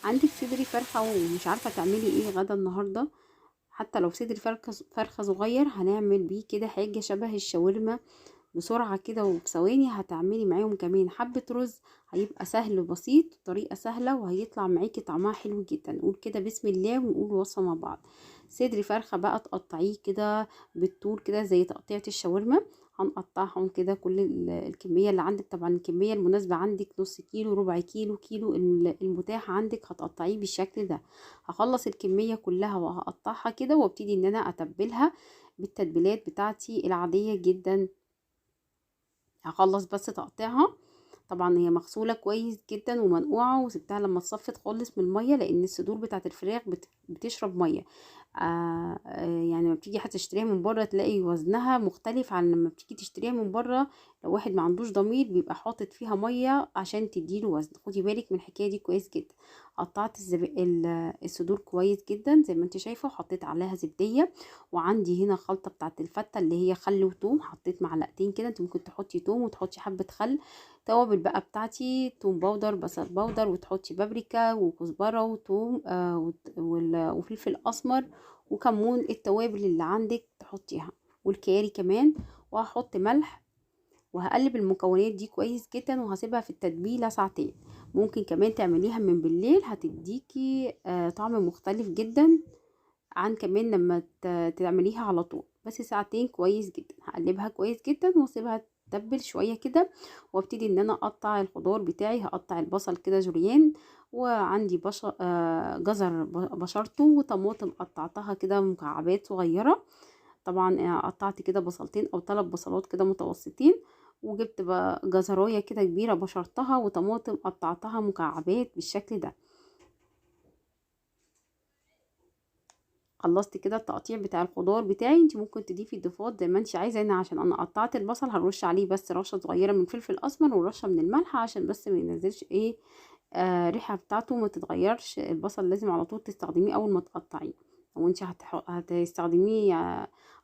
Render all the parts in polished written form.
عندك صدر فرخة ومش عارفة تعملي ايه غدا النهاردة، حتى لو صدر فرخة صغير هنعمل بيه كده حاجة شبه الشاورما بسرعة كده، وفي ثواني هتعملي معاهم كمان حبة رز. هيبقى سهل وبسيط، طريقة سهلة، وهيطلع معاكي طعمها حلو جدا. نقول كده بسم الله ونقول وصفة مع بعض. صدر فرخة بقى تقطعيه كده بالطول كده زي تقطيعة الشاورما. هنقطعهم كده كل الكمية اللي عندك، طبعا الكمية المناسبة عندك نص كيلو، ربع كيلو، كيلو، المتاح عندك هتقطعيه بالشكل ده. هخلص الكمية كلها وهقطعها كده وابتدي ان انا اتبلها بالتتبيلات بتاعتي العادية جدا. هخلص بس تقطيعها. طبعا هي مغسوله كويس جدا ومنقوعه، وسبتها لما اتصفت خالص من الميه، لان الصدور بتاعه الفراخ بتشرب ميه. يعني لما بتيجي هتشتريها من بره تلاقي وزنها مختلف عن لما بتيجي تشتريها من بره. لو واحد ما عندوش ضمير بيبقى حاطط فيها ميه عشان تديله وزن. خدي بالك من الحكايه دي كويس جدا. قطعت الصدور كويس جدا زي ما انت شايفه، وحطيت عليها زبديه. وعندي هنا خلطه بتاعه الفته اللي هي خل وتوم، حطيت معلقتين كده. انت ممكن تحطي توم وتحطي حبه خل. توابل بقى بتاعتي توم باودر، بصل باودر، وتحطي بابريكا وكزبره وتوم وفلفل اسمر وكمون. التوابل اللي عندك تحطيها، والكاري كمان. وهحط ملح، وهقلب المكونات دي كويس جدا، وهسيبها في التتبيله ساعتين. ممكن كمان تعمليها من بالليل، هتديكي طعم مختلف جدا عن كمان لما تعمليها على طول. بس ساعتين كويس جدا. هقلبها كويس جدا واسيبها تتبل شويه كده، وابتدي ان انا اقطع الخضار بتاعي. هقطع البصل كده جوليان، وعندي جزر بشرته، وطماطم قطعتها كده مكعبات صغيره. طبعا قطعت كده بصلتين او 3 بصلات كده متوسطين، وجبت بقى جزرايه كده كبيره بشرتها، وطماطم قطعتها مكعبات بالشكل ده. خلصت كده التقطيع بتاع الخضار بتاعي. انت ممكن تضيفي اضافات زي ما انت عايزه. هنا عشان انا قطعت البصل هرش عليه بس رشه صغيره من فلفل اسمر ورشه من الملح، عشان بس ما ينزلش ايه ريحه بتاعته ما تتغيرش. البصل لازم على طول تستخدميه اول ما تقطعيه. لو انت هتستخدميه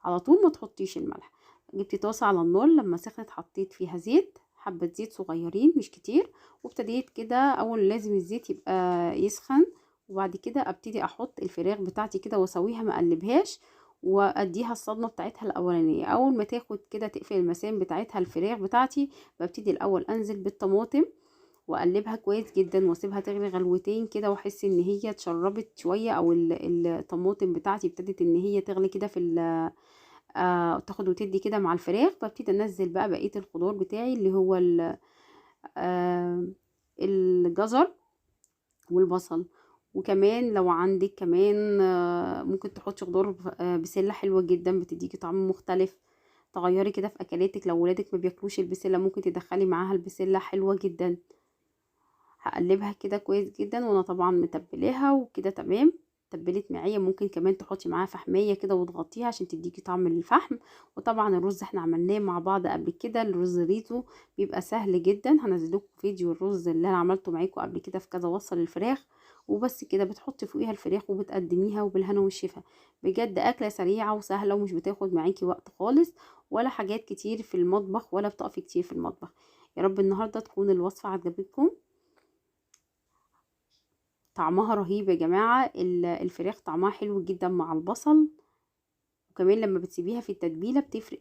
على طول ما تحطيش الملح. جبت طاسه على النار، لما سخنت حطيت فيها زيت، حبه زيت صغيرين مش كتير. وابتديت كده، اول لازم الزيت يبقى يسخن، وبعد كده ابتدي احط الفراخ بتاعتي كده واسويها، ما اقلبهاش، واديها الصدمه بتاعتها الاولانيه. اول ما تاخد كده تقفل المسام بتاعتها الفراخ بتاعتي، ببتدي الاول انزل بالطماطم واقلبها كويس جدا، واسيبها تغلي غلوتين كده، واحس ان هي اتشربت شويه، او الطماطم بتاعتي ابتدت ان هي تغلي كده في تاخد وتدي كده مع الفراخ. ببتدي انزل بقى بقيه الخضار بتاعي اللي هو آه الجزر والبصل. وكمان لو عندك كمان ممكن تحطي خضار بسلة حلوة جدا، بتديكي طعم مختلف. تغيري كده في اكلاتك، لو ولادك ما بياكلوش البسلة ممكن تدخلي معاها البسلة، حلوة جدا. هقلبها كده كويس جدا، وانا طبعا متبلاها وكده تمام. تبلت معايا، ممكن كمان تحطي معاها فحمية كده وتغطيها عشان تديكي طعم الفحم. وطبعا الرز احنا عملناه مع بعض قبل كده، الرز ريزو بيبقى سهل جدا. هنزل لكم فيديو الرز اللي انا عملته معاكم قبل كده في كذا وصفة للفراخ. وبس كده بتحطي فوقيها الفراخ وبتقدميها، وبالهنا والشفا. بجد اكلة سريعة وسهلة ومش بتاخد معاكي وقت خالص، ولا حاجات كتير في المطبخ، ولا بتقفي كتير في المطبخ. يا رب النهاردة تكون الوصفة عجبتكم. طعمها رهيب يا جماعة. الفراخ طعمها حلو جدا مع البصل، وكمان لما بتسيبيها في التتبيلة بتفرق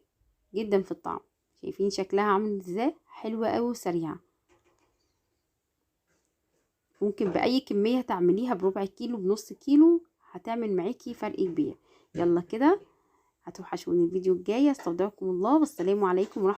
جدا في الطعم. شايفين شكلها عامل ازاي؟ حلوة قوي وسريعة. ممكن بأي كمية تعمليها، بربع كيلو، بنص كيلو، هتعمل معاكي فرق كبير. يلا كده، هتوحشوني الفيديو الجاي. استودعكم الله، والسلام عليكم ورحمة